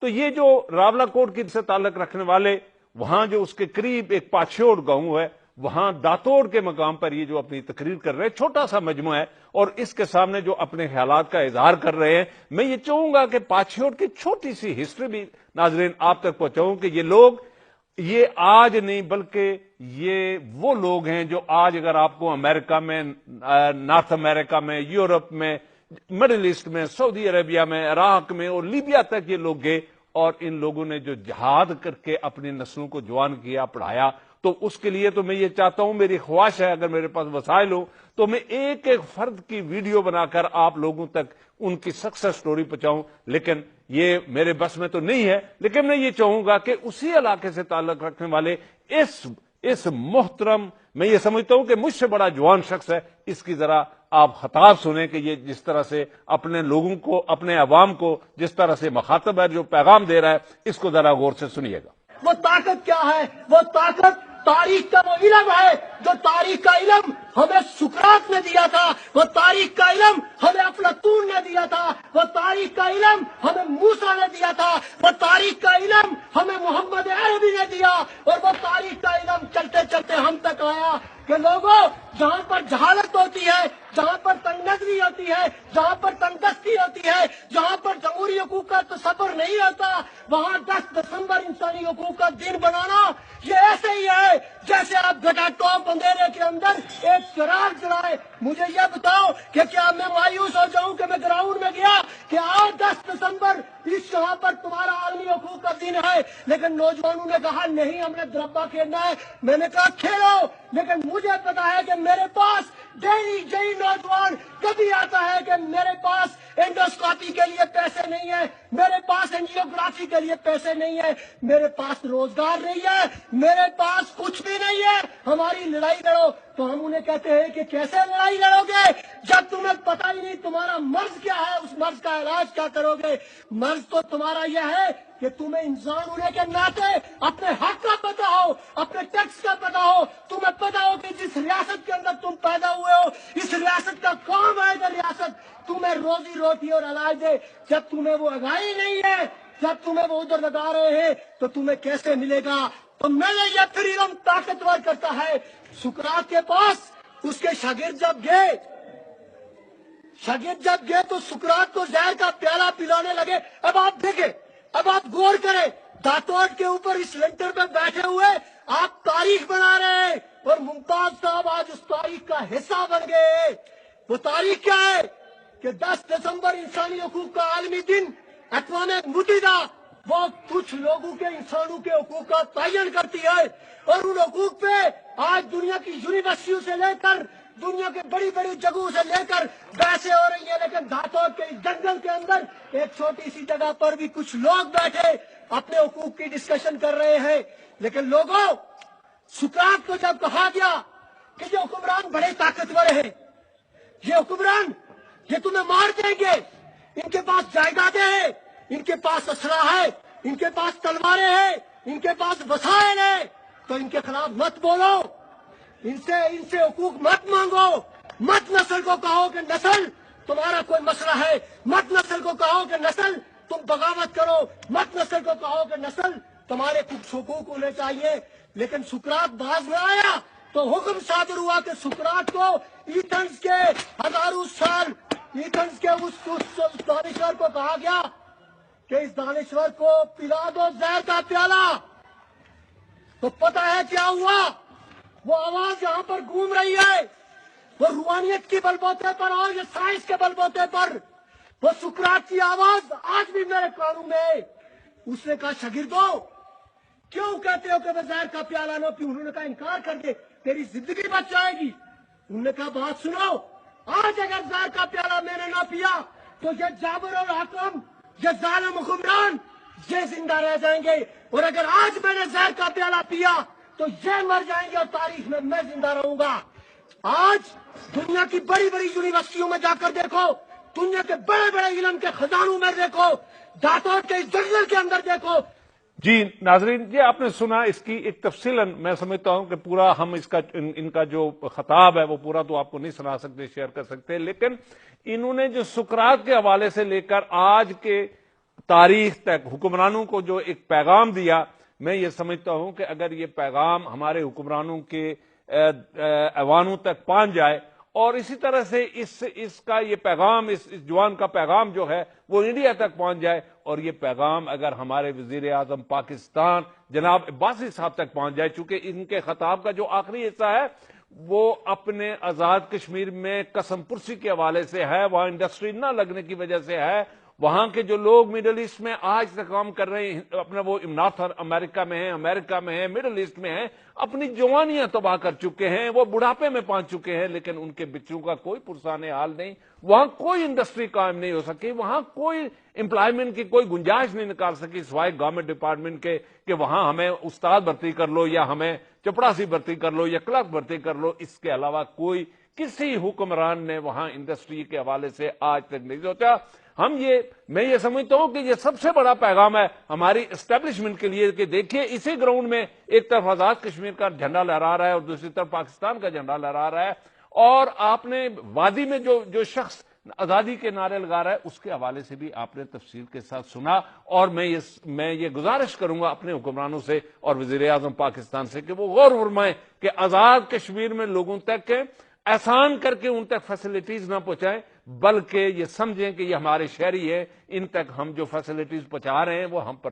تو یہ جو راولہ کوٹ کی سے تعلق رکھنے والے، وہاں جو اس کے قریب ایک پاچھوڑ گاؤں ہے، وہاں داتوڑ کے مقام پر یہ جو اپنی تقریر کر رہے ہیں، چھوٹا سا مجموعہ ہے، اور اس کے سامنے جو اپنے خیالات کا اظہار کر رہے ہیں، میں یہ چاہوں گا کہ پاچھوڑ کی چھوٹی سی ہسٹری بھی ناظرین آپ تک پہنچاؤں کہ یہ لوگ، یہ آج نہیں بلکہ یہ وہ لوگ ہیں جو آج اگر آپ کو امریکہ میں، نارتھ امریکہ میں، یورپ میں، مڈل ایسٹ میں، سعودی عربیہ میں، عراق میں اور لیبیا تک یہ لوگ گئے، اور ان لوگوں نے جو جہاد کر کے اپنی نسلوں کو جوان کیا، پڑھایا، تو اس کے لیے تو میں یہ چاہتا ہوں، میری خواہش ہے اگر میرے پاس وسائل ہوں تو میں ایک ایک فرد کی ویڈیو بنا کر آپ لوگوں تک ان کی سکسیس سٹوری پہنچاؤں، لیکن یہ میرے بس میں تو نہیں ہے۔ لیکن میں یہ چاہوں گا کہ اسی علاقے سے تعلق رکھنے والے اس محترم، میں یہ سمجھتا ہوں کہ مجھ سے بڑا جوان شخص ہے، اس کی ذرا آپ خطاب سنیں کہ یہ جس طرح سے اپنے لوگوں کو، اپنے عوام کو جس طرح سے مخاطب ہے، جو پیغام دے رہا ہے، اس کو ذرا غور سے سنیے گا۔ وہ طاقت کیا ہے؟ وہ طاقت تاریخ کا وہ علم ہے جو تاریخ کا علم ہمیں سقراط نے دیا تھا، وہ تاریخ کا علم ہمیں افلاطون نے دیا تھا، وہ تاریخ کا علم ہمیں موسیٰ نے دیا تھا، وہ تاریخ کا علم ہمیں محمد عربی نے دیا، اور وہ تاریخ کا علم چلتے چلتے ہم تک آیا کہ لوگوں، جہاں پر جہالت ہوتی ہے، جہاں پر تنگ نظری ہوتی ہے، جہاں پر تنگ دستی ہوتی ہے، جہاں پر جمہوری حقوق کا تصور نہیں ہوتا، وہاں 10 دسمبر انسانی حقوق کا دن بنانا یہ ایسے ہی ہے جیسے آپ گھٹا ٹاپ اندھیرے کے اندر ایک چراغ جلائے۔ مجھے یہ بتاؤ کہ کیا میں مایوس ہو جاؤں کہ میں گراؤنڈ میں گیا کہ آج 10 دسمبر اس یہاں پر تمہارا عالمی حقوق کا دن ہے، لیکن نوجوانوں نے کہا نہیں، ہم نے دربا کھیلنا ہے۔ میں نے کہا کھیلو، لیکن مجھے پتا ہے کہ میرے پاس ڈیلی جئی نوجوان کبھی آتا ہے کہ میرے پاس انڈوسکوپی کے لیے پیسے نہیں ہے، میرے پاس انجیوگرافی کے لیے پیسے نہیں ہے، میرے پاس روزگار نہیں ہے، میرے پاس کچھ بھی نہیں ہے، ہماری لڑائی لڑو۔ تو ہم انہیں کہتے ہیں کہ کیسے لڑائی لڑو گے جب تمہیں پتہ ہی نہیں تمہارا مرض کیا ہے، اس مرض کا علاج کیا کرو گے؟ مرض تو تمہارا یہ ہے کہ تمہیں انسان ہونے کے ناطے اپنے حق کا پتہ ہو، اپنے ٹیکس کا پتہ ہو، تمہیں پتہ ہو کہ جس ریاست کے اندر تم پیدا ہوئے ہو، اس ریاست کا کام ہے کہ ریاست تمہیں روزی روٹی اور علاج دے۔ جب تمہیں وہ آگاہی نہیں ہے، جب تمہیں وہ ادھر لگا رہے ہیں، تو تمہیں کیسے ملے گا؟ تو میں نے یہ پھر علم طاقتور کرتا ہے۔ سقراط کے پاس اس کے شاگرد جب گئے تو سقراط کو زہر کا پیالہ پلانے لگے۔ اب آپ دیکھیں، اب آپ غور کریں، داتوڑ کے اوپر اس لنٹر پہ بیٹھے ہوئے آپ تاریخ بنا رہے ہیں، اور ممتاز صاحب آج اس تاریخ کا حصہ بن گئے۔ وہ تاریخ کیا ہے کہ 10 دسمبر انسانی حقوق کا عالمی دن، اقوام متحدہ وہ کچھ لوگوں کے، انسانوں کے حقوق کا تعین کرتی ہے، اور ان حقوق پہ آج دنیا کی یونیورسٹیوں سے لے کر، دنیا کے بڑی بڑی جگہوں سے لے کر بحثیں ہو رہی ہیں، لیکن دھاتوڑ کے اس جنگل کے اندر ایک چھوٹی سی جگہ پر بھی کچھ لوگ بیٹھے اپنے حقوق کی ڈسکشن کر رہے ہیں۔ لیکن لوگوں، سقراط کو جب کہا گیا کہ یہ حکمران بڑے طاقتور ہیں، یہ حکمران یہ تمہیں مار دیں گے، ان کے پاس جائیدادیں ہیں، ان کے پاس اسلحہ ہے، ان کے پاس تلواریں ہیں، ان کے پاس وسائل ہیں، تو ان کے خلاف مت بولو، ان سے حقوق مت مانگو، مت نسل کو کہو کہ نسل تمہارا کوئی مسئلہ ہے، مت نسل کو کہو کہ نسل تم بغاوت کرو، مت نسل کو کہو کہ نسل تمہارے کچھ حقوق ہونے چاہیے۔ لیکن سقراط باز نہ آیا تو حکم صادر ہوا کہ سقراط کو ایتھنز کے ہزاروں سال، ایتھنز کے اس دانشور کو کہا گیا کہ اس دانشور کو پلا دو زہر کا پیالہ۔ تو پتہ ہے کیا ہوا؟ وہ آواز یہاں پر گھوم رہی ہے، وہ روحانیت کی بل بوتے پر اور یہ سائنس کے بل بوتے پر، وہ سقراط کی آواز آج بھی میرے کانوں میں ہے۔ اس نے کہا شاگردوں، کیوں کہتے ہو کہ میں زہر کا پیالہ نہ پیوں؟ انہوں نے کہا انکار کر دے، تیری زندگی بچ جائے گی۔ انہوں نے کہا بات سنو، آج اگر زہر کا پیالہ میں نے نہ پیا تو یہ جابر اور حکم، یہ ظالم حکمران یہ زندہ رہ جائیں گے، اور اگر آج میں نے زہر کا پیالہ پیا تو یہ مر جائیں گے، اور تاریخ میں زندہ رہوں گا۔ آج دنیا کی بڑی بڑی یونیورسٹیوں میں جا کر دیکھو، دنیا کے بڑے بڑے علم کے خزانوں میں دیکھو، داتوڑ کے اس جنگل کے اندر دیکھو۔ جی ناظرین، یہ آپ نے سنا، اس کی ایک تفصیلاً میں سمجھتا ہوں کہ پورا ہم اس کا ان کا جو خطاب ہے وہ پورا تو آپ کو نہیں سنا سکتے، شیئر کر سکتے، لیکن انہوں نے جو سقراط کے حوالے سے لے کر آج کے تاریخ تک حکمرانوں کو جو ایک پیغام دیا، میں یہ سمجھتا ہوں کہ اگر یہ پیغام ہمارے حکمرانوں کے ایوانوں تک پہنچ جائے، اور اسی طرح سے اس کا یہ پیغام، اس جوان کا پیغام جو ہے وہ انڈیا تک پہنچ جائے، اور یہ پیغام اگر ہمارے وزیر اعظم پاکستان جناب عباسی صاحب تک پہنچ جائے، چونکہ ان کے خطاب کا جو آخری حصہ ہے وہ اپنے آزاد کشمیر میں قسم پرسی کے حوالے سے ہے، وہاں انڈسٹری نہ لگنے کی وجہ سے ہے، وہاں کے جو لوگ مڈل ایسٹ میں آج تک کام کر رہے ہیں، اپنا وہ نارتھ امریکہ میں ہیں، امریکہ میں ہیں، مڈل ایسٹ میں ہیں، اپنی جوانیاں تباہ کر چکے ہیں، وہ بڑھاپے میں پہنچ چکے ہیں، لیکن ان کے بچوں کا کوئی پرسان حال نہیں، وہاں کوئی انڈسٹری قائم نہیں ہو سکی، وہاں کوئی امپلائمنٹ کی کوئی گنجائش نہیں نکال سکی سوائے گورنمنٹ ڈپارٹمنٹ کے کہ وہاں ہمیں استاد بھرتی کر لو یا ہمیں چپڑاسی بھرتی کر لو یا کلرک بھرتی کر لو، اس کے علاوہ کوئی کسی حکمران نے وہاں انڈسٹری کے حوالے سے آج تک نہیں سوچا۔ میں یہ سمجھتا ہوں کہ یہ سب سے بڑا پیغام ہے ہماری اسٹیبلشمنٹ کے لیے کہ دیکھیے اسی گراؤنڈ میں ایک طرف آزاد کشمیر کا جھنڈا لہرا رہا ہے اور دوسری طرف پاکستان کا جھنڈا لہرا رہا ہے، اور آپ نے وادی میں جو شخص آزادی کے نعرے لگا رہا ہے اس کے حوالے سے بھی آپ نے تفصیل کے ساتھ سنا، اور میں یہ گزارش کروں گا اپنے حکمرانوں سے اور وزیر اعظم پاکستان سے کہ وہ غور فرمائیں کہ آزاد کشمیر میں لوگوں تک احسان کر کے ان تک فیسلٹیز نہ پہنچائیں، بلکہ یہ سمجھیں کہ یہ ہمارے شہری ہیں، ان تک ہم جو فیسلٹیز پہنچا رہے ہیں وہ ہم پر